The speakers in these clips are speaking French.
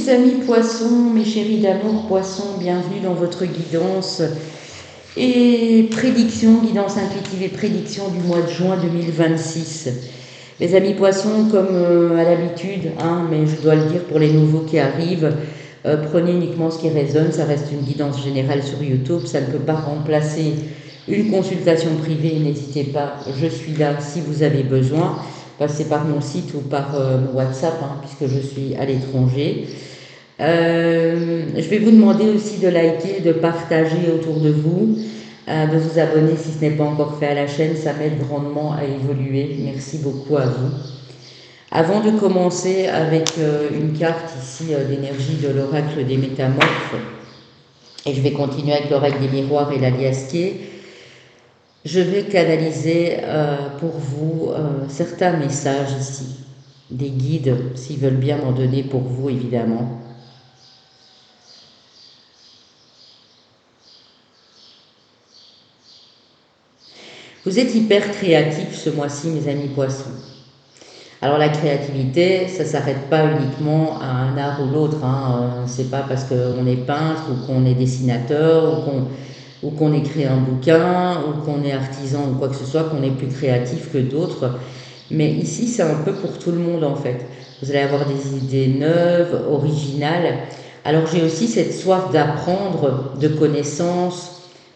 mes amis poissons, mes chéris d'amour poissons, bienvenue dans votre guidance et prédiction, guidance intuitive et prédiction du mois de juin 2026. Mes amis poissons, comme à l'habitude, mais je dois le dire pour les nouveaux qui arrivent, prenez uniquement ce qui résonne, ça reste une guidance générale sur YouTube, ça ne peut pas remplacer une consultation privée, n'hésitez pas, je suis là si vous avez besoin. Passez par mon site ou par mon WhatsApp, puisque je suis à l'étranger. Je vais vous demander aussi de liker, de partager autour de vous, de vous abonner si ce n'est pas encore fait à la chaîne, ça m'aide grandement à évoluer. Merci beaucoup à vous. Avant de commencer avec une carte ici d'énergie de l'oracle des métamorphes, et je vais continuer avec l'oracle des miroirs et l'aliasqué, je vais canaliser pour vous certains messages ici, des guides, s'ils veulent bien m'en donner pour vous, évidemment. Vous êtes hyper créatifs ce mois-ci, mes amis poissons. Alors la créativité, ça ne s'arrête pas uniquement à un art ou l'autre. C'est pas parce qu'on est peintre ou qu'on est dessinateur ou qu'on écrit un bouquin ou qu'on est artisan ou quoi que ce soit qu'on est plus créatif que d'autres. Mais ici, c'est un peu pour tout le monde en fait. Vous allez avoir des idées neuves, originales. Alors j'ai aussi cette soif d'apprendre, de connaissances,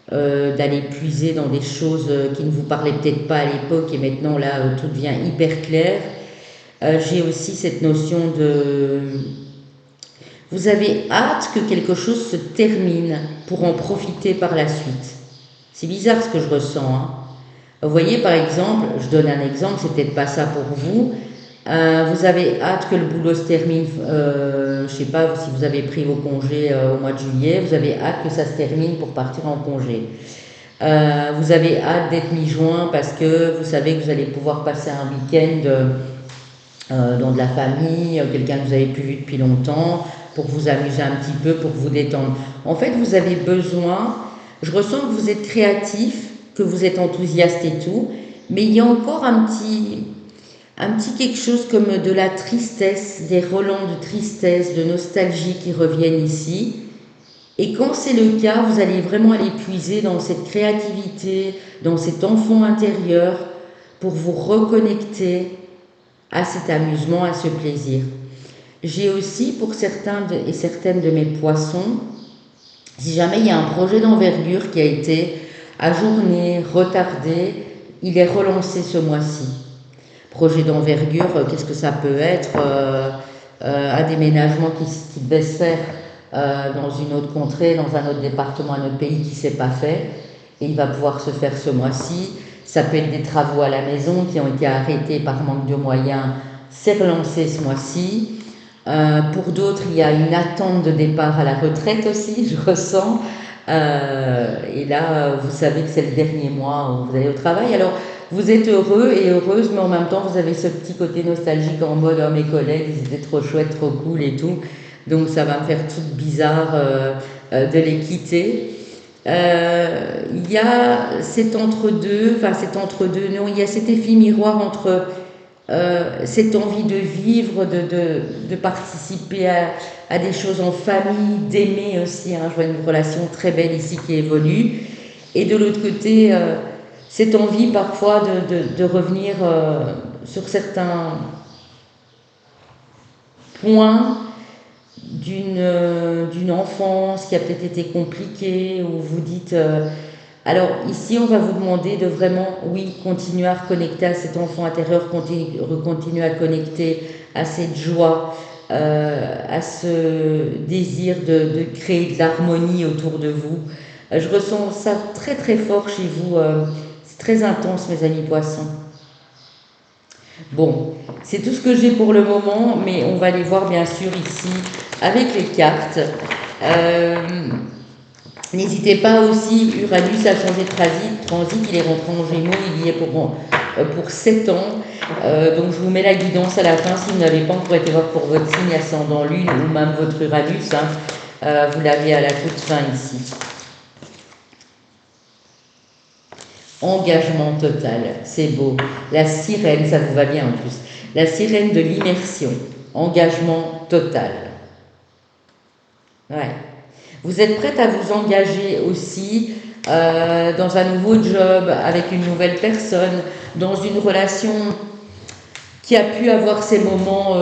d'aller puiser dans des choses qui ne vous parlaient peut-être pas à l'époque et maintenant là tout devient hyper clair. J'ai aussi cette notion de... Vous avez hâte que quelque chose se termine pour en profiter par la suite. C'est bizarre ce que je ressens. Vous voyez, par exemple, je donne un exemple, c'est peut-être pas ça pour vous. Vous avez hâte que le boulot se termine, je ne sais pas si vous avez pris vos congés au mois de juillet, vous avez hâte que ça se termine pour partir en congé. Vous avez hâte d'être mi-juin parce que vous savez que vous allez pouvoir passer un week-end dans de la famille, quelqu'un que vous avez plus vu depuis longtemps, pour vous amuser un petit peu, pour vous détendre. En fait, vous avez besoin, je ressens que vous êtes créatif, que vous êtes enthousiaste et tout, mais il y a encore un petit quelque chose comme de la tristesse, des relents de tristesse, de nostalgie qui reviennent ici. Et quand c'est le cas, vous allez vraiment aller puiser dans cette créativité, dans cet enfant intérieur, pour vous reconnecter à cet amusement, à ce plaisir. J'ai aussi pour certains et certaines de mes poissons, si jamais il y a un projet d'envergure qui a été ajourné, retardé, il est relancé ce mois-ci. Projet d'envergure, qu'est-ce que ça peut être un déménagement qui devait se faire dans une autre contrée, dans un autre département, un autre pays qui ne s'est pas fait, et il va pouvoir se faire ce mois-ci. Ça peut être des travaux à la maison qui ont été arrêtés par manque de moyens, c'est relancé ce mois-ci. Pour d'autres, il y a une attente de départ à la retraite aussi, je ressens. Et là, vous savez que c'est le dernier mois où vous allez au travail. Alors, vous êtes heureux et heureuse, mais en même temps, vous avez ce petit côté nostalgique en mode « Oh, mes collègues, ils étaient trop chouettes, trop cool et tout. » Donc, ça va me faire tout bizarre de les quitter. Il y a cet entre-deux, non, il y a cet effet miroir entre cette envie de vivre, de participer à des choses en famille, d'aimer aussi. Je vois une relation très belle ici qui évolue. Et de l'autre côté, cette envie parfois de revenir sur certains points d'une enfance qui a peut-être été compliquée, où vous dites... alors ici, on va vous demander de vraiment, oui, continuer à reconnecter à cet enfant intérieur, continuer à connecter à cette joie, à ce désir de créer de l'harmonie autour de vous. Je ressens ça très très fort chez vous, c'est très intense mes amis poissons. Bon, c'est tout ce que j'ai pour le moment, mais on va les voir bien sûr ici avec les cartes. N'hésitez pas aussi, Uranus a changé de transit, il est rentré en Gémeaux, il y est pour 7 ans. Donc je vous mets la guidance à la fin, si vous n'avez pas encore été voir pour votre signe ascendant lune ou même votre Uranus, vous l'avez à la toute fin ici. Engagement total, c'est beau. La sirène, ça vous va bien en plus. La sirène de l'immersion, engagement total. Ouais. Vous êtes prête à vous engager aussi dans un nouveau job, avec une nouvelle personne, dans une relation qui a pu avoir ces moments,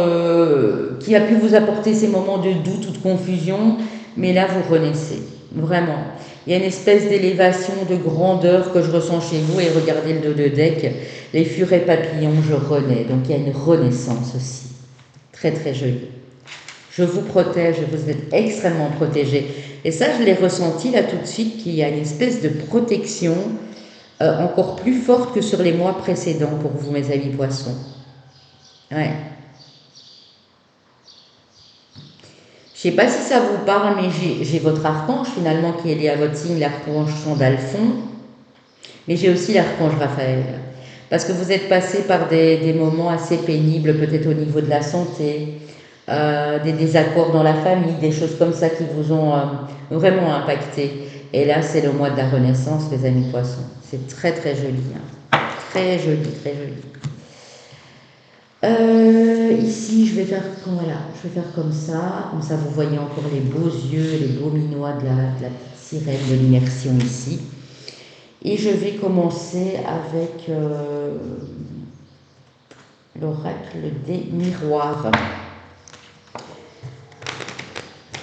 qui a pu vous apporter ces moments de doute ou de confusion, mais là vous renaissez, vraiment. Il y a une espèce d'élévation, de grandeur que je ressens chez vous, et regardez le dos de deck, les furets papillons, je renais, donc il y a une renaissance aussi, très très jolie. Je vous protège, vous êtes extrêmement protégé. Et ça, je l'ai ressenti là tout de suite, qu'il y a une espèce de protection encore plus forte que sur les mois précédents pour vous, mes amis poissons. Ouais. Je ne sais pas si ça vous parle, mais j'ai votre archange finalement qui est lié à votre signe, l'archange Sandalphon, mais j'ai aussi l'archange Raphaël. Parce que vous êtes passé par des moments assez pénibles, peut-être au niveau de la santé, des désaccords dans la famille, des choses comme ça qui vous ont vraiment impacté. Et là, c'est le mois de la renaissance, les amis poissons. C'est très très joli. Hein. Très joli, très joli. Ici, voilà, je vais faire comme ça vous voyez encore les beaux yeux, les beaux minois de la petite sirène de l'immersion ici. Et je vais commencer avec l'oracle des miroirs.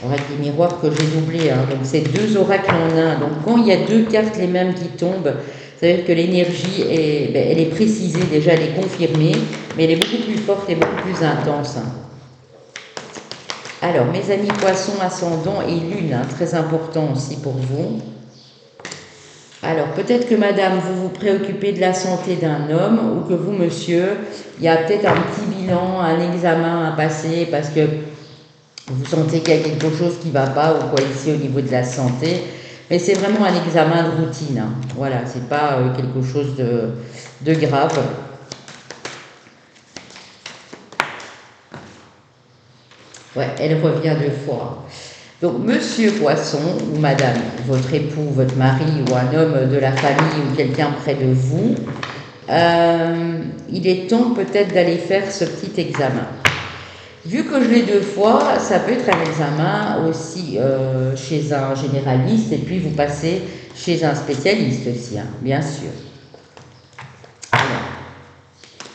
Oracle des miroirs que j'ai doublé, hein. Donc c'est deux oracles en un. Donc quand il y a deux cartes les mêmes qui tombent, ça veut dire que l'énergie est, elle est précisée déjà, elle est confirmée, mais elle est beaucoup plus forte et beaucoup plus intense. Alors, mes amis poissons, ascendant et lune, hein, très important aussi pour vous. Alors, peut-être que madame, vous vous préoccupez de la santé d'un homme, ou que vous, monsieur, il y a peut-être un petit bilan, un examen à passer, parce que vous sentez qu'il y a quelque chose qui ne va pas, ou quoi, ici, au niveau de la santé. Mais c'est vraiment un examen de routine. Hein. Voilà, c'est pas quelque chose de grave. Ouais, elle revient deux fois. Donc, monsieur poisson, ou madame, votre époux, votre mari, ou un homme de la famille, ou quelqu'un près de vous, il est temps peut-être d'aller faire ce petit examen. Vu que je l'ai deux fois, ça peut être un examen aussi chez un généraliste, et puis vous passez chez un spécialiste aussi, hein, bien sûr. Alors,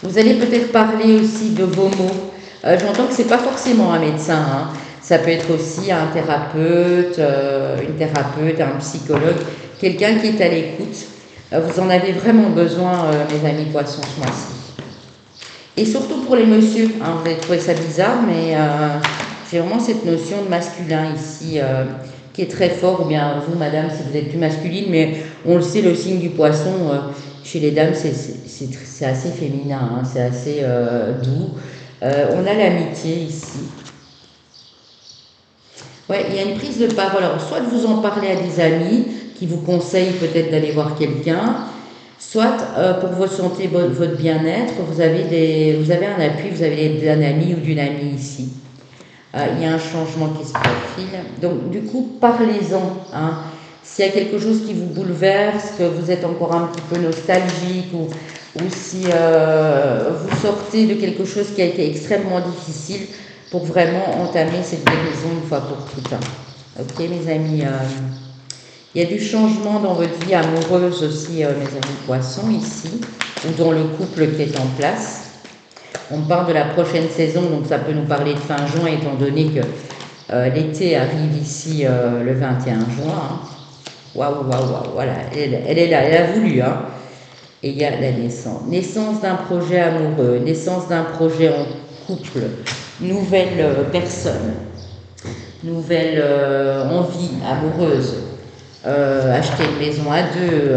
vous allez peut-être parler aussi de vos mots. J'entends que ce n'est pas forcément un médecin, hein. Ça peut être aussi un thérapeute, une thérapeute, un psychologue, quelqu'un qui est à l'écoute. Vous en avez vraiment besoin, mes amis poissons, ce mois-ci. Et surtout pour les messieurs, hein, vous allez trouver ça bizarre, mais j'ai vraiment cette notion de masculin ici qui est très fort, ou bien vous, madame, si vous êtes plus masculine, mais on le sait, le signe du poisson, chez les dames, c'est assez féminin, hein, c'est assez doux. On a l'amitié ici. Ouais, il y a une prise de parole. Alors, soit de vous en parler à des amis qui vous conseillent peut-être d'aller voir quelqu'un, soit pour votre santé, votre bien-être, vous avez un appui, vous avez d'un ami ou d'une amie ici. Il y a un changement qui se profile. Donc, du coup, parlez-en. Hein. S'il y a quelque chose qui vous bouleverse, que vous êtes encore un petit peu nostalgique, ou si vous sortez de quelque chose qui a été extrêmement difficile, pour vraiment entamer cette guérison une fois pour toutes. Ok, mes amis. Il y a du changement dans votre vie amoureuse aussi, mes amis poissons, ici, ou dans le couple qui est en place. On parle de la prochaine saison, donc ça peut nous parler de fin juin, étant donné que l'été arrive ici le 21 juin. Hein. Waouh, waouh, waouh, voilà, elle est là, elle a voulu. Hein. Et il y a la naissance. Naissance d'un projet amoureux, naissance d'un projet en couple, nouvelle personne, nouvelle envie amoureuse, acheter une maison à deux,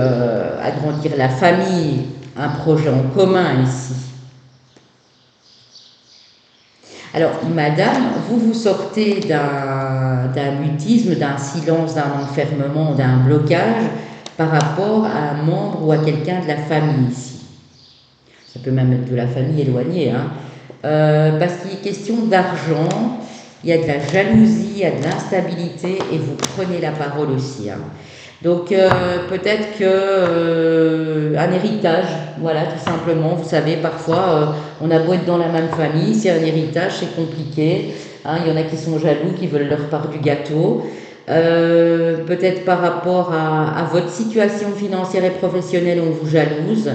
agrandir la famille, un projet en commun ici. Alors, madame, vous sortez d'un mutisme, d'un silence, d'un enfermement, d'un blocage par rapport à un membre ou à quelqu'un de la famille ici. Ça peut même être de la famille éloignée, hein. Parce qu'il est question d'argent, il y a de la jalousie, il y a de l'instabilité, et vous prenez la parole aussi. Hein. Donc peut-être que un héritage, voilà, tout simplement. Vous savez, parfois on a beau être dans la même famille, c'est un héritage, c'est compliqué. Hein, il y en a qui sont jaloux, qui veulent leur part du gâteau. Peut-être par rapport à votre situation financière et professionnelle, on vous jalouse.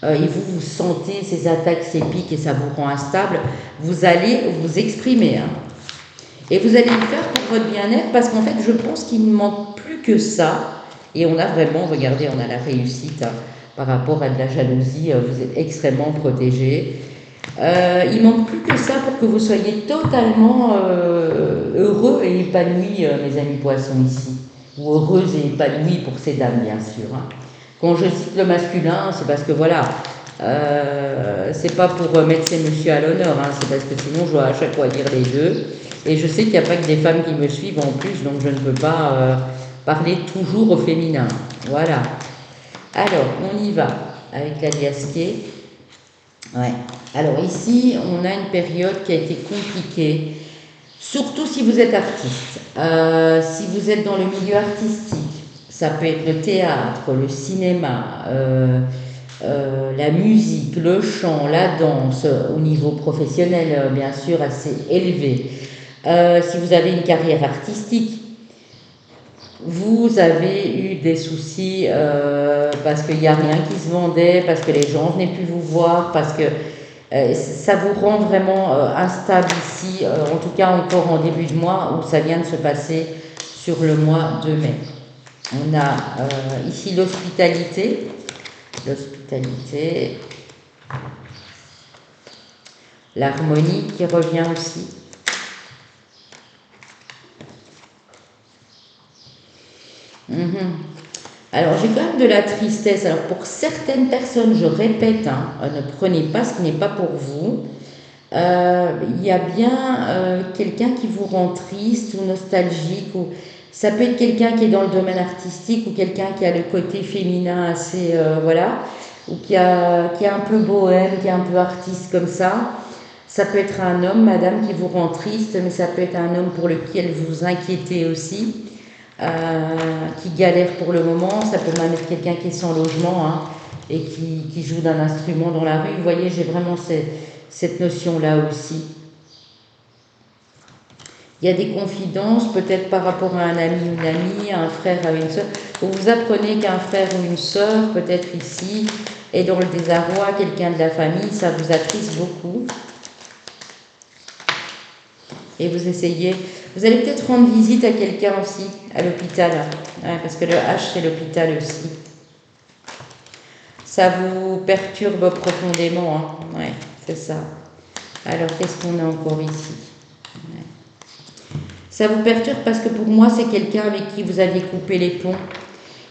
Et vous, vous sentez ces attaques, ces pics et ça vous rend instable. Vous allez vous exprimer. Hein. Et vous allez le faire pour votre bien-être parce qu'en fait, je pense qu'il ne manque plus que ça. Et on a vraiment, regardez, on a la réussite hein, par rapport à de la jalousie. Vous êtes extrêmement protégé. Il manque plus que ça pour que vous soyez totalement heureux et épanoui, mes amis poissons ici. Ou heureuse et épanouie pour ces dames, bien sûr. Hein. Quand je cite le masculin, c'est parce que voilà, c'est pas pour mettre ces messieurs à l'honneur, hein, c'est parce que sinon je dois à chaque fois dire les deux. Et je sais qu'il n'y a pas que des femmes qui me suivent en plus, donc je ne peux pas parler toujours au féminin. Voilà. Alors, on y va avec la liasquée. Ouais. Alors ici, on a une période qui a été compliquée, surtout si vous êtes artiste. Si vous êtes dans le milieu artistique, ça peut être le théâtre, le cinéma, la musique, le chant, la danse, au niveau professionnel, bien sûr, assez élevé. Si vous avez une carrière artistique, vous avez eu des soucis parce qu'il n'y a rien qui se vendait, parce que les gens ne venaient plus vous voir, parce que ça vous rend vraiment instable ici, en tout cas encore en début de mois où ça vient de se passer sur le mois de mai. On a ici l'hospitalité, l'harmonie qui revient aussi. Alors j'ai quand même de la tristesse. Alors pour certaines personnes, je répète, hein, ne prenez pas ce qui n'est pas pour vous. Il y a bien quelqu'un qui vous rend triste ou nostalgique. Ou ça peut être quelqu'un qui est dans le domaine artistique ou quelqu'un qui a le côté féminin assez, voilà, ou qui est un peu bohème, qui est un peu artiste comme ça. Ça peut être un homme, madame, qui vous rend triste, mais ça peut être un homme pour lequel vous vous inquiétez aussi. Qui galère pour le moment, ça peut même être quelqu'un qui est sans logement hein, et qui joue d'un instrument dans la rue. Vous voyez, j'ai vraiment cette notion-là aussi. Il y a des confidences, peut-être par rapport à un ami ou une amie, à un frère, à une sœur. Vous apprenez qu'un frère ou une sœur, peut-être ici, est dans le désarroi, quelqu'un de la famille, ça vous attriste beaucoup. Et vous essayez, vous allez peut-être rendre visite à quelqu'un aussi, à l'hôpital, ouais, parce que le H c'est l'hôpital aussi. Ça vous perturbe profondément, hein, ouais, c'est ça. Alors qu'est-ce qu'on a encore ici ouais. Ça vous perturbe parce que pour moi c'est quelqu'un avec qui vous aviez coupé les ponts.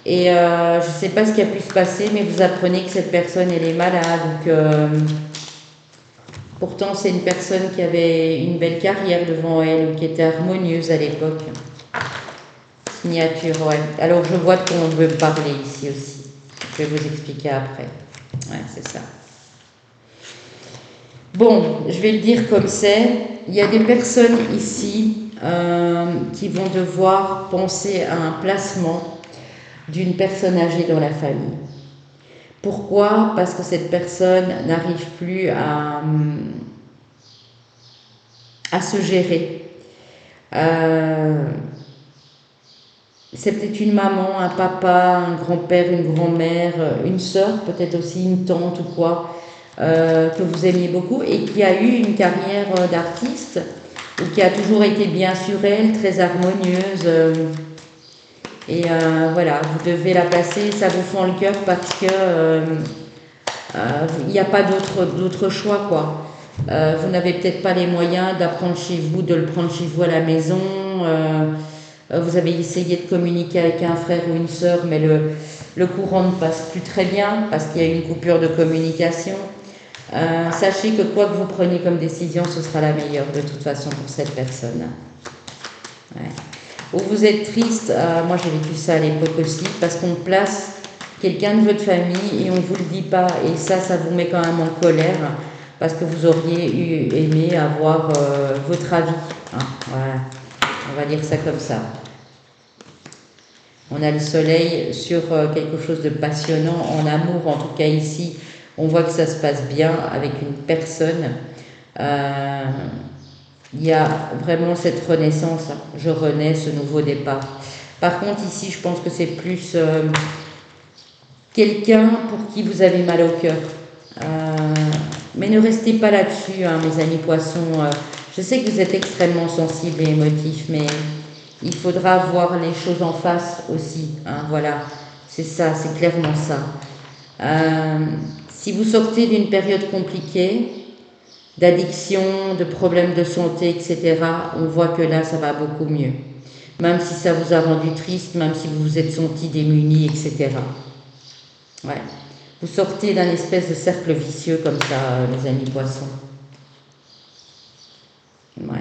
Et je ne sais pas ce qui a pu se passer, mais vous apprenez que cette personne elle est malade, donc pourtant, c'est une personne qui avait une belle carrière devant elle, ou qui était harmonieuse à l'époque. Signature, ouais. Alors, je vois de quoi on veut me parler ici aussi. Je vais vous expliquer après. Ouais, c'est ça. Bon, je vais le dire comme c'est. Il y a des personnes ici qui vont devoir penser à un placement d'une personne âgée dans la famille. Pourquoi? Parce que cette personne n'arrive plus à se gérer. C'est peut-être une maman, un papa, un grand-père, une grand-mère, une sœur, peut-être aussi une tante ou quoi, que vous aimiez beaucoup et qui a eu une carrière d'artiste ou qui a toujours été bien sur elle, très harmonieuse. Et voilà, vous devez la placer, ça vous fend le cœur parce que il n'y a pas d'autre choix, quoi. Vous n'avez peut-être pas les moyens d'apprendre chez vous, de le prendre chez vous à la maison. Vous avez essayé de communiquer avec un frère ou une sœur, mais le courant ne passe plus très bien parce qu'il y a une coupure de communication. Sachez que quoi que vous preniez comme décision, ce sera la meilleure de toute façon pour cette personne. Ouais. Ou vous êtes triste, moi j'ai vécu ça à l'époque aussi, parce qu'on place quelqu'un de votre famille et on ne vous le dit pas. Et ça vous met quand même en colère, parce que vous auriez aimé avoir votre avis. Hein, voilà. On va dire ça comme ça. On a le soleil sur quelque chose de passionnant, en amour en tout cas ici. On voit que ça se passe bien avec une personne. Il y a vraiment cette renaissance, hein. Je renais, ce nouveau départ. Par contre, ici, je pense que c'est plus quelqu'un pour qui vous avez mal au cœur. Euh, mais ne restez pas là-dessus, hein, mes amis poissons. Je sais que vous êtes extrêmement sensibles et émotifs, mais il faudra voir les choses en face aussi, hein, voilà, c'est ça, c'est clairement ça. Euh, si vous sortez d'une période compliquée, d'addiction, de problèmes de santé, etc., on voit que là, ça va beaucoup mieux. Même si ça vous a rendu triste, même si vous vous êtes senti démuni, etc. Ouais. Vous sortez d'un espèce de cercle vicieux comme ça, les amis poissons. Ouais,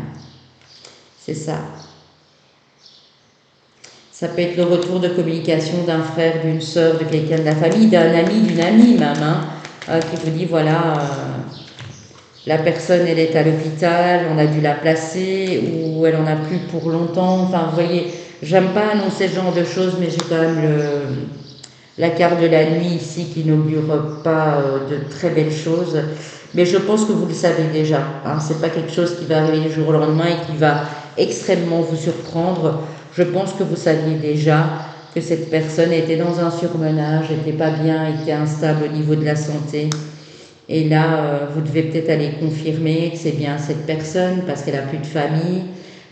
c'est ça. Ça peut être le retour de communication d'un frère, d'une sœur, de quelqu'un de la famille, d'un ami, d'une amie même, hein, qui vous dit voilà, la personne elle est à l'hôpital, on a dû la placer, ou elle en a plus pour longtemps. Enfin, vous voyez, j'aime pas annoncer ce genre de choses, mais j'ai quand même la carte de la nuit ici qui n'augure pas de très belles choses. Mais je pense que vous le savez déjà, hein, c'est pas quelque chose qui va arriver du jour au lendemain et qui va extrêmement vous surprendre. Je pense que vous saviez déjà que cette personne était dans un surmenage, n'était pas bien, était instable au niveau de la santé. Et là, vous devez peut-être aller confirmer que c'est bien cette personne parce qu'elle a plus de famille.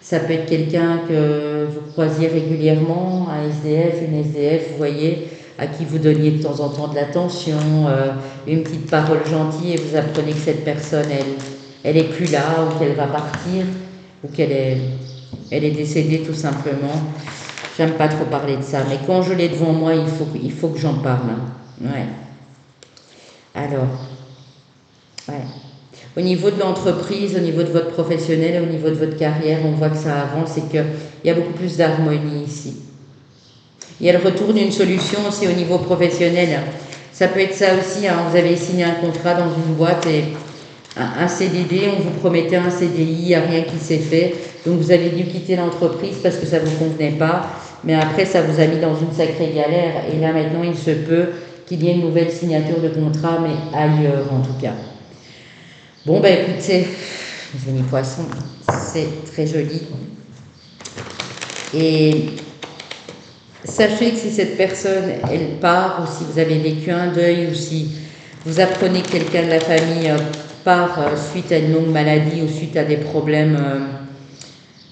Ça peut être quelqu'un que vous croisiez régulièrement, un SDF, une SDF, vous voyez, à qui vous donniez de temps en temps de l'attention, une petite parole gentille et vous apprenez que cette personne, elle est plus là ou qu'elle va partir ou elle est décédée tout simplement. J'aime pas trop parler de ça, mais quand je l'ai devant moi, il faut que j'en parle, hein. Ouais. Alors, ouais. Au niveau de l'entreprise, au niveau de votre professionnel, au niveau de votre carrière, on voit que ça avance et qu'il y a beaucoup plus d'harmonie ici. Il y a le retour d'une solution aussi au niveau professionnel. Ça peut être ça aussi, hein. Vous avez signé un contrat dans une boîte et un CDD, on vous promettait un CDI, il n'y a rien qui s'est fait. Donc vous avez dû quitter l'entreprise parce que ça ne vous convenait pas. Mais après, ça vous a mis dans une sacrée galère. Et là, maintenant, il se peut qu'il y ait une nouvelle signature de contrat, mais ailleurs en tout cas. Bon, ben écoutez, les amis poissons, c'est très joli. Et sachez que si cette personne, elle part, ou si vous avez vécu un deuil, ou si vous apprenez que quelqu'un de la famille part suite à une longue maladie ou suite à des problèmes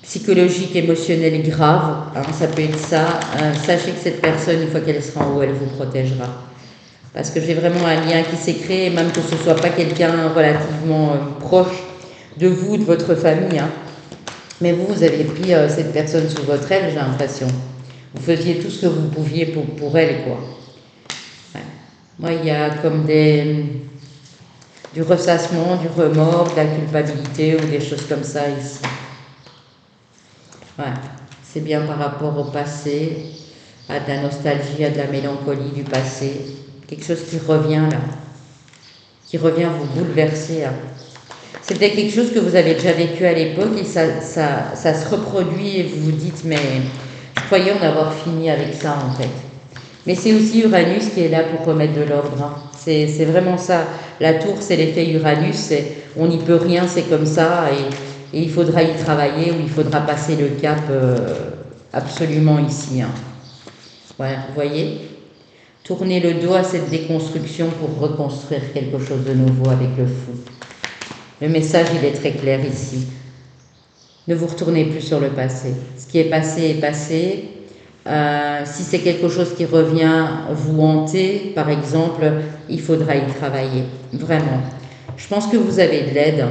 psychologiques, émotionnels graves, hein, ça peut être ça, sachez que cette personne, une fois qu'elle sera en haut, elle vous protégera. Parce que j'ai vraiment un lien qui s'est créé, même que ce ne soit pas quelqu'un relativement proche de vous, de votre famille, hein. Mais vous avez pris cette personne sous votre aile, j'ai l'impression. Vous faisiez tout ce que vous pouviez pour elle, quoi. Ouais. Moi, il y a comme du ressassement, du remords, de la culpabilité ou des choses comme ça ici. Ouais. C'est bien par rapport au passé, à de la nostalgie, à de la mélancolie du passé. Quelque chose qui revient là, qui revient vous bouleverser, hein. C'était quelque chose que vous avez déjà vécu à l'époque et ça se reproduit et vous vous dites mais je croyais en avoir fini avec ça en fait. Mais c'est aussi Uranus qui est là pour remettre de l'ordre, hein. C'est vraiment ça. La tour, c'est l'effet Uranus, on n'y peut rien, c'est comme ça et il faudra y travailler ou il faudra passer le cap absolument ici, hein. Voilà, vous voyez, tournez le dos à cette déconstruction pour reconstruire quelque chose de nouveau avec le fou. Le message, il est très clair ici. Ne vous retournez plus sur le passé. Ce qui est passé est passé. Si c'est quelque chose qui revient vous hanter, par exemple, il faudra y travailler. Vraiment. Je pense que vous avez de l'aide.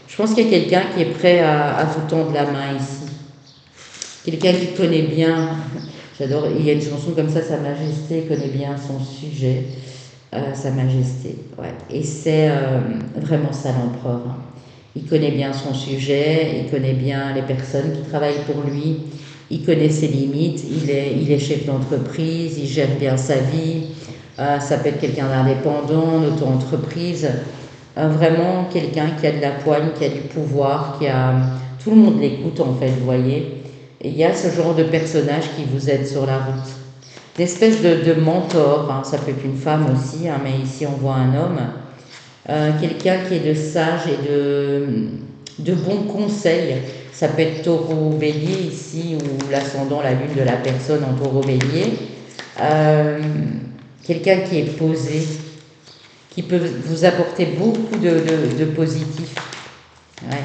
Je pense qu'il y a quelqu'un qui est prêt à vous tendre la main ici. Quelqu'un qui connaît bien. J'adore. Il y a une chanson comme ça, Sa Majesté connaît bien son sujet. Sa Majesté, ouais. Et c'est vraiment ça l'empereur, hein. Il connaît bien son sujet, il connaît bien les personnes qui travaillent pour lui, il connaît ses limites, il est chef d'entreprise, il gère bien sa vie, ça peut être quelqu'un d'indépendant, une auto-entreprise, vraiment quelqu'un qui a de la poigne, qui a du pouvoir, qui a... Tout le monde l'écoute en fait, vous voyez. Et il y a ce genre de personnage qui vous aide sur la route. Une espèce de mentor, hein, ça peut être une femme aussi, hein, mais ici on voit un homme, quelqu'un qui est de sage et de bons conseils. Ça peut être taureau-bélier ici, ou l'ascendant, la lune de la personne en taureau-bélier. Euh, Quelqu'un qui est posé, qui peut vous apporter beaucoup de positif. Ouais.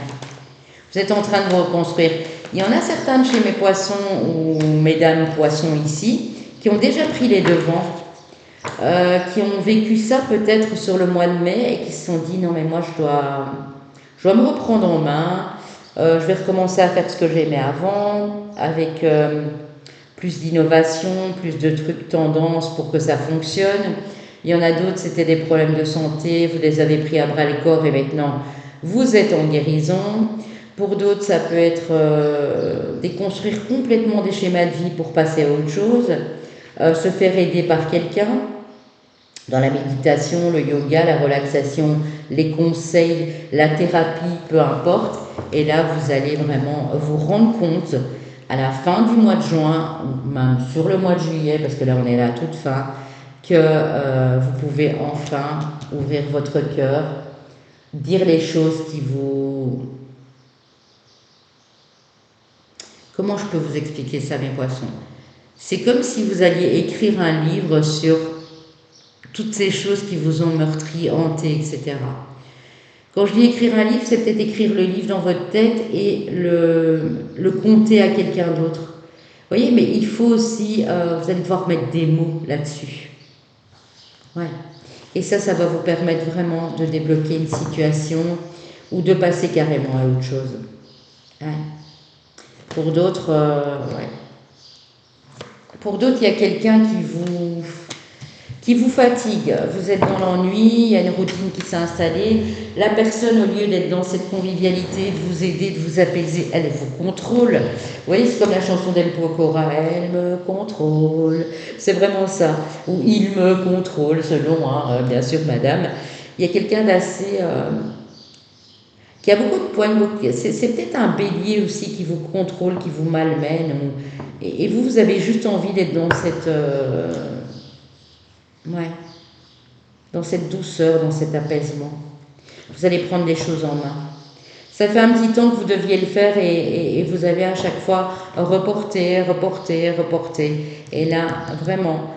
Vous êtes en train de vous reconstruire. Il y en a certains de chez mes poissons ou mesdames poissons ici qui ont déjà pris les devants, qui ont vécu ça peut-être sur le mois de mai et qui se sont dit non mais moi je dois me reprendre en main, je vais recommencer à faire ce que j'aimais avant avec plus d'innovation, plus de trucs tendance pour que ça fonctionne. Il y en a d'autres, c'était des problèmes de santé, vous les avez pris à bras le corps et maintenant vous êtes en guérison. Pour d'autres, ça peut être déconstruire complètement des schémas de vie pour passer à autre chose, se faire aider par quelqu'un dans la méditation, le yoga, la relaxation, les conseils, la thérapie, peu importe. Et là, vous allez vraiment vous rendre compte à la fin du mois de juin, ou même sur le mois de juillet, parce que là on est là à toute fin, que vous pouvez enfin ouvrir votre cœur, dire les choses qui vous... Comment je peux vous expliquer ça, mes poissons? C'est comme si vous alliez écrire un livre sur toutes ces choses qui vous ont meurtri, hanté, etc. Quand je dis écrire un livre, c'est peut-être écrire le livre dans votre tête et le conter à quelqu'un d'autre. Vous voyez, mais il faut aussi, vous allez devoir mettre des mots là-dessus. Ouais. Et ça va vous permettre vraiment de débloquer une situation ou de passer carrément à autre chose. Ouais. Pour d'autres, ouais. Pour d'autres, il y a quelqu'un qui vous fatigue. Vous êtes dans l'ennui, il y a une routine qui s'est installée. La personne, au lieu d'être dans cette convivialité, de vous aider, de vous apaiser, elle vous contrôle. Vous voyez, c'est comme la chanson d'El Pocora, elle me contrôle. C'est vraiment ça. Ou il me contrôle, selon, bien sûr, madame. Il y a quelqu'un d'assez... qui a beaucoup de points. C'est peut-être un bélier aussi qui vous contrôle, qui vous malmène. Et vous avez juste envie d'être dans cette... ouais, dans cette douceur, dans cet apaisement. Vous allez prendre les choses en main. Ça fait un petit temps que vous deviez le faire et vous avez à chaque fois reporté. Et là, vraiment,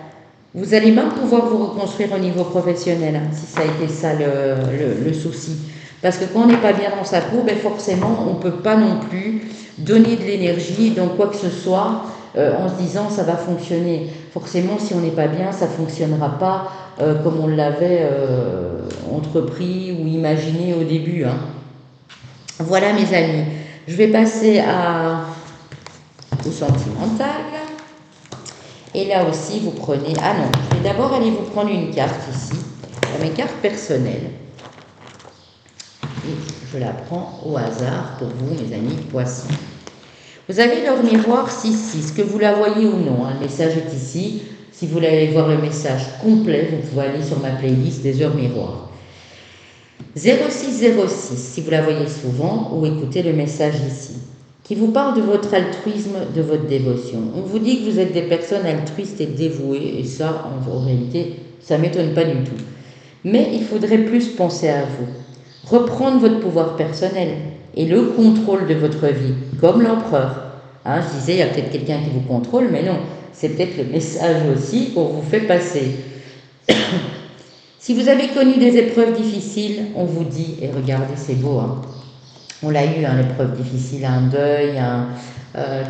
vous allez même pouvoir vous reconstruire au niveau professionnel, si ça a été ça le souci. Parce que quand on n'est pas bien dans sa peau, ben forcément, on ne peut pas non plus donner de l'énergie dans quoi que ce soit en se disant ça va fonctionner. Forcément, si on n'est pas bien, ça ne fonctionnera pas comme on l'avait entrepris ou imaginé au début. Voilà mes amis, je vais passer au sentimental. Et là aussi, vous prenez... Ah non, je vais d'abord aller vous prendre une carte ici, mes cartes personnelles. Et je la prends au hasard pour vous, mes amis poissons. Vous avez leur miroir 6-6, que vous la voyez ou non, le message est ici. Si vous voulez voir le message complet, vous pouvez aller sur ma playlist des heures miroirs. 0606, si vous la voyez souvent, ou écoutez le message ici, qui vous parle de votre altruisme, de votre dévotion. On vous dit que vous êtes des personnes altruistes et dévouées, et ça, en réalité, ça ne m'étonne pas du tout. Mais il faudrait plus penser à vous. Reprendre votre pouvoir personnel et le contrôle de votre vie, comme l'empereur. Je disais, il y a peut-être quelqu'un qui vous contrôle, mais non, c'est peut-être le message aussi qu'on vous fait passer. Si vous avez connu des épreuves difficiles, on vous dit, et regardez, c'est beau, on l'a eu, l'épreuve difficile, un deuil,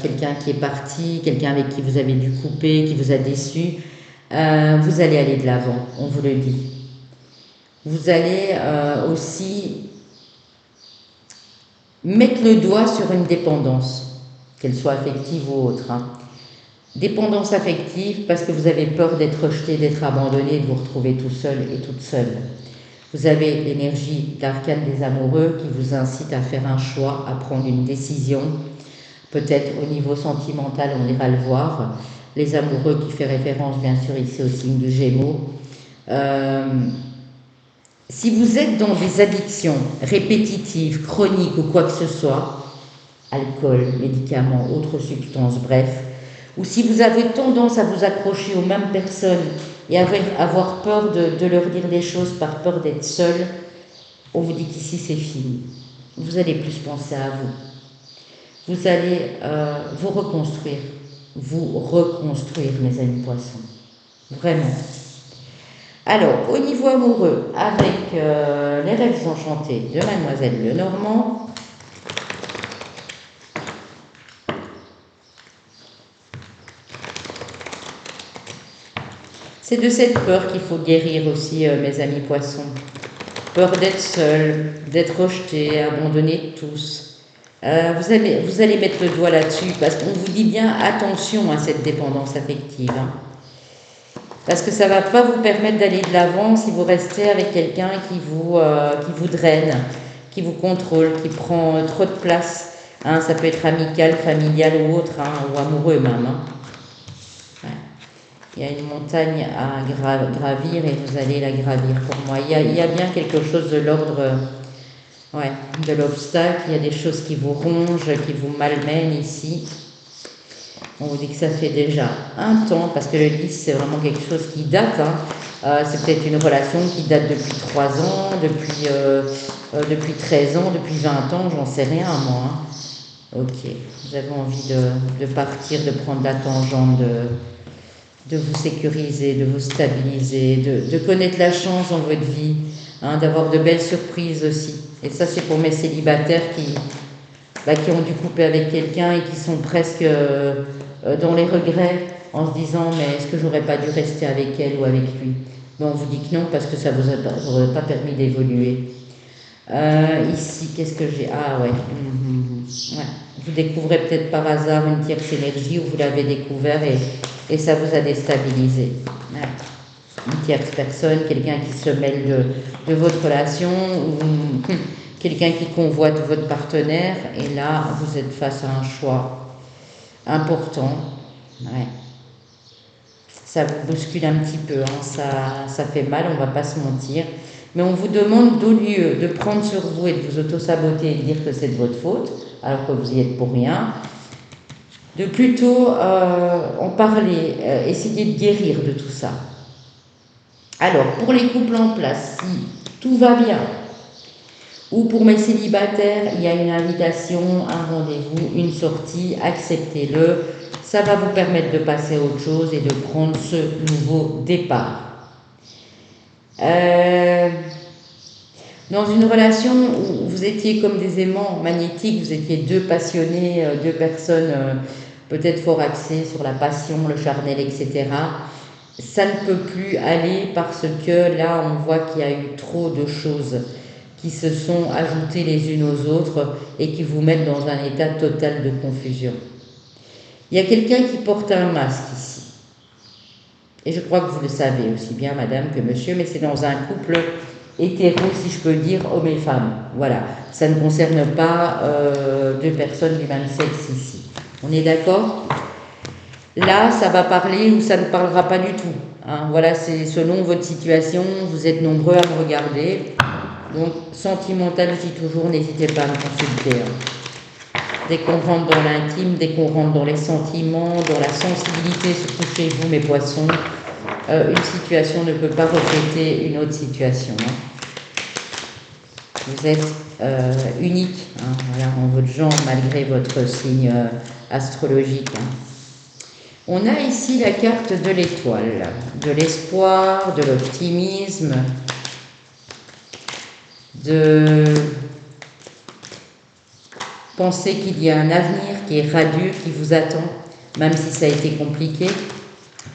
quelqu'un qui est parti, quelqu'un avec qui vous avez dû couper, qui vous a déçu, vous allez aller de l'avant, on vous le dit. Vous allez aussi mettre le doigt sur une dépendance, qu'elle soit affective ou autre. Dépendance affective parce que vous avez peur d'être rejeté, d'être abandonné, de vous retrouver tout seul et toute seule. Vous avez l'énergie d'arcane des amoureux qui vous incite à faire un choix, à prendre une décision. Peut-être au niveau sentimental, on ira le voir. Les amoureux qui fait référence bien sûr ici au signe du Gémeaux. Si vous êtes dans des addictions répétitives, chroniques ou quoi que ce soit, alcool, médicaments, autres substances, bref, ou si vous avez tendance à vous accrocher aux mêmes personnes et avoir peur de leur dire des choses par peur d'être seul, on vous dit qu'ici c'est fini. vous allez plus penser à vous. Vous allez vous reconstruire. Vous reconstruire, mes amis poissons. Vraiment. Alors, au niveau amoureux, avec les rêves enchantés de Mademoiselle Lenormand, c'est de cette peur qu'il faut guérir aussi, mes amis poissons. Peur d'être seul, d'être rejeté, abandonné de tous. Vous allez mettre le doigt là-dessus parce qu'on vous dit bien attention à cette dépendance affective. Hein. Parce que ça ne va pas vous permettre d'aller de l'avant si vous restez avec quelqu'un qui vous draine, qui vous contrôle, qui prend trop de place. Hein, ça peut être amical, familial ou autre, hein, ou amoureux même. Hein. Ouais. Il y a une montagne à gravir et vous allez la gravir pour moi. Il y a bien quelque chose de l'ordre ouais, de l'obstacle. Il y a des choses qui vous rongent, qui vous malmènent ici. On vous dit que ça fait déjà un temps, parce que le 10, c'est vraiment quelque chose qui date. Hein. C'est peut-être une relation qui date depuis 3 ans, depuis 13 ans, depuis 20 ans, j'en sais rien, moi. Hein. Ok, vous avez envie de partir, de prendre la tangente, de vous sécuriser, de vous stabiliser, de connaître la chance dans votre vie, hein, d'avoir de belles surprises aussi. Et ça, c'est pour mes célibataires qui ont dû couper avec quelqu'un et qui sont presque dans les regrets en se disant mais est-ce que j'aurais pas dû rester avec elle ou avec lui. Mais on vous dit que non parce que ça vous aurait pas permis d'évoluer. Ici, qu'est-ce que j'ai? Ah ouais. Ouais. Vous découvrez peut-être par hasard une tierce énergie ou vous l'avez découvert et ça vous a déstabilisé. Ouais. Une tierce personne, quelqu'un qui se mêle de votre relation ou quelqu'un qui convoite votre partenaire et là vous êtes face à un choix important. Ouais. Ça vous bouscule un petit peu, hein. Ça fait mal, on ne va pas se mentir. Mais on vous demande d'au lieu de prendre sur vous et de vous auto-saboter et de dire que c'est de votre faute, alors que vous y êtes pour rien, de plutôt en parler, essayer de guérir de tout ça. Alors, pour les couples en place, si tout va bien, ou pour mes célibataires, il y a une invitation, un rendez-vous, une sortie, acceptez-le. Ça va vous permettre de passer à autre chose et de prendre ce nouveau départ. Dans une relation où vous étiez comme des aimants magnétiques, vous étiez deux passionnés, deux personnes peut-être fort axées sur la passion, le charnel, etc. Ça ne peut plus aller parce que là, on voit qu'il y a eu trop de choses qui se sont ajoutées les unes aux autres et qui vous mettent dans un état total de confusion. Il y a quelqu'un qui porte un masque ici. Et je crois que vous le savez aussi bien, madame, que monsieur, mais c'est dans un couple hétéro, si je peux dire, homme et femme. Voilà, ça ne concerne pas deux personnes du même sexe ici. On est d'accord? Là, ça va parler ou ça ne parlera pas du tout. Hein. Voilà, c'est selon votre situation, vous êtes nombreux à me regarder. Donc, sentimental aussi toujours, n'hésitez pas à me consulter. Hein. Dès qu'on rentre dans l'intime, dès qu'on rentre dans les sentiments, dans la sensibilité, surtout chez vous, mes poissons, une situation ne peut pas refléter une autre situation. Hein. Vous êtes unique, hein, voilà, en votre genre, malgré votre signe astrologique. Hein. On a ici la carte de l'étoile, de l'espoir, de l'optimisme, de penser qu'il y a un avenir qui est radieux, qui vous attend, même si ça a été compliqué.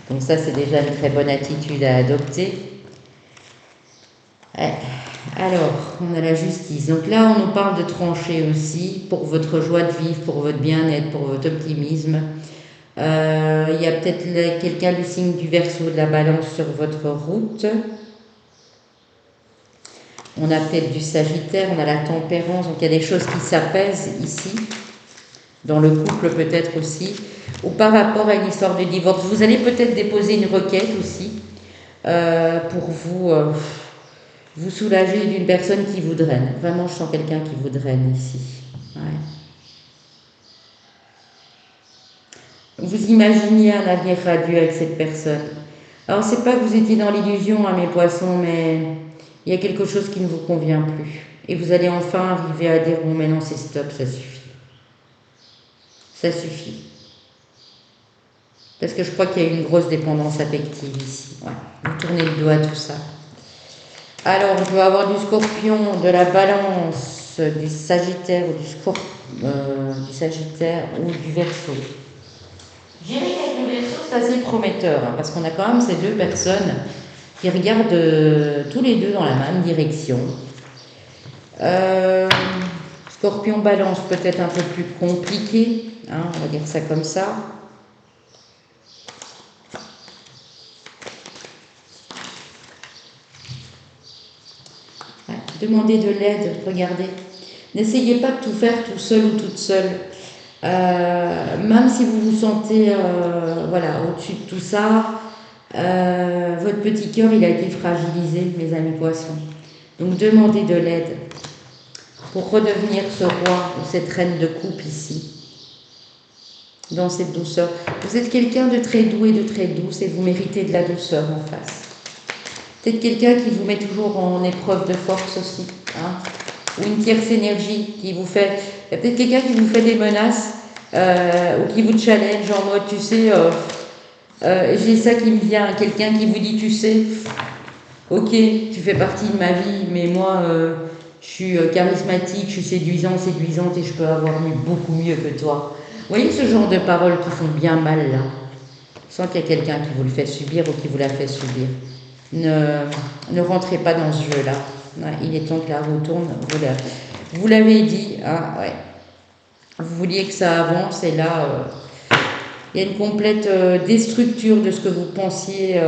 Donc ça, c'est déjà une très bonne attitude à adopter. Alors, on a la justice. Donc là, on nous parle de trancher aussi pour votre joie de vivre, pour votre bien-être, pour votre optimisme. Il y a peut-être quelqu'un du signe du Verseau, de la Balance sur votre route. On a peut-être du Sagittaire, on a la Tempérance. Donc il y a des choses qui s'apaisent ici, dans le couple peut-être aussi, ou par rapport à une histoire de divorce. Vous allez peut-être déposer une requête aussi pour vous soulager d'une personne qui vous draine. Vraiment, je sens quelqu'un qui vous draine ici. Ouais. Vous imaginiez un avenir radieux avec cette personne. Alors, c'est pas que vous étiez dans l'illusion, hein, mes poissons, mais il y a quelque chose qui ne vous convient plus. Et vous allez enfin arriver à dire, bon maintenant c'est stop, ça suffit. Ça suffit. Parce que je crois qu'il y a une grosse dépendance affective ici. Ouais. Vous tournez le dos à tout ça. Alors, je vais avoir du scorpion, de la balance, du sagittaire du sagittaire ou du verseau. Je dirais qu'avec le verseau, c'est assez prometteur, hein, parce qu'on a quand même ces deux personnes qui regardent tous les deux dans la même direction. Scorpion balance peut-être un peu plus compliqué, hein, on va dire ça comme ça. Ouais, demandez de l'aide, regardez. N'essayez pas de tout faire tout seul ou toute seule. Même si vous vous sentez voilà, au-dessus de tout ça, votre petit cœur il a été fragilisé, mes amis poissons. Donc demandez de l'aide pour redevenir ce roi ou cette reine de coupe ici, dans cette douceur. Vous êtes quelqu'un de très doux et de très douce et vous méritez de la douceur en face. Peut-être quelqu'un qui vous met toujours en épreuve de force aussi, hein, ou une tierce énergie qui vous fait... Il y a peut-être quelqu'un qui vous fait des menaces ou qui vous challenge en mode, tu sais, j'ai ça qui me vient, quelqu'un qui vous dit, tu sais, ok, tu fais partie de ma vie, mais moi, je suis charismatique, je suis séduisante et je peux avoir beaucoup mieux que toi. Vous voyez ce genre de paroles qui font bien mal là, sans qu'il y ait quelqu'un qui vous le fait subir ou qui vous la fait subir. Ne rentrez pas dans ce jeu-là. Ouais, il est temps que la roue tourne. Vous l'avez dit, hein, ouais. Vous vouliez que ça avance et là, il y a une complète déstructure de ce que vous pensiez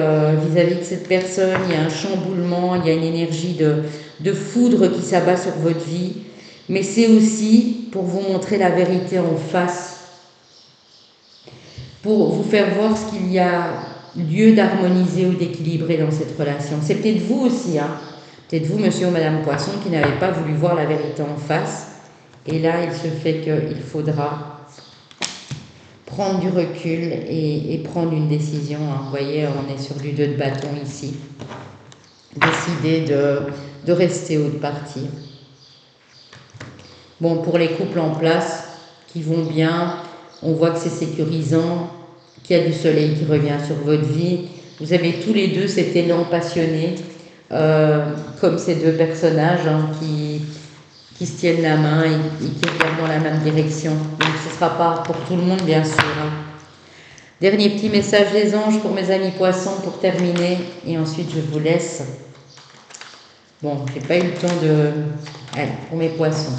vis-à-vis de cette personne. Il y a un chamboulement, il y a une énergie de foudre qui s'abat sur votre vie. Mais c'est aussi pour vous montrer la vérité en face, pour vous faire voir ce qu'il y a lieu d'harmoniser ou d'équilibrer dans cette relation. C'est peut-être vous aussi, hein, peut-être vous, monsieur ou madame Poisson, qui n'avez pas voulu voir la vérité en face. Et là, il se fait qu'il faudra prendre du recul et prendre une décision. Hein. Vous voyez, on est sur du 2 de bâton ici. Décider de rester ou de partir. Bon, pour les couples en place qui vont bien, on voit que c'est sécurisant, qu'il y a du soleil qui revient sur votre vie. Vous avez tous les deux cet élan passionné, comme ces deux personnages hein, qui se tiennent la main et qui regardent dans la même direction. Donc ce ne sera pas pour tout le monde, bien sûr. Hein. Dernier petit message des anges pour mes amis poissons pour terminer, et ensuite je vous laisse. Bon, j'ai pas eu le temps de... Allez, pour mes poissons.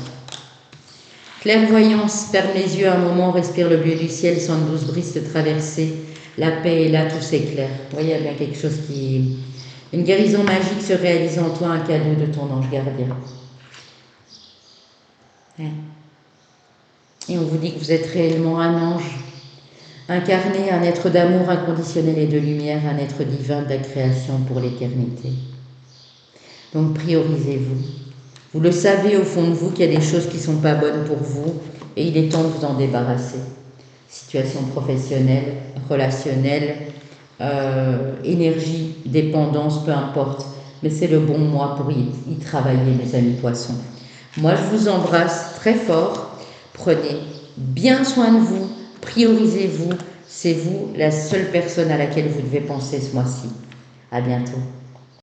Clairvoyance, ferme les yeux un moment, respire le bleu du ciel, sens une douce brise te traverser. La paix est là, tout s'éclaire. Vous voyez, il y a bien quelque chose qui... Une guérison magique se réalise en toi, un cadeau de ton ange gardien. Ouais. Et on vous dit que vous êtes réellement un ange, incarné, un être d'amour inconditionnel et de lumière, un être divin de la création pour l'éternité. Donc priorisez-vous. Vous le savez au fond de vous qu'il y a des choses qui ne sont pas bonnes pour vous et il est temps de vous en débarrasser. Situation professionnelle, relationnelle, énergie, dépendance, peu importe. Mais c'est le bon mois pour y travailler, mes amis poissons. Moi, je vous embrasse très fort. Prenez bien soin de vous, priorisez-vous. C'est vous la seule personne à laquelle vous devez penser ce mois-ci. À bientôt.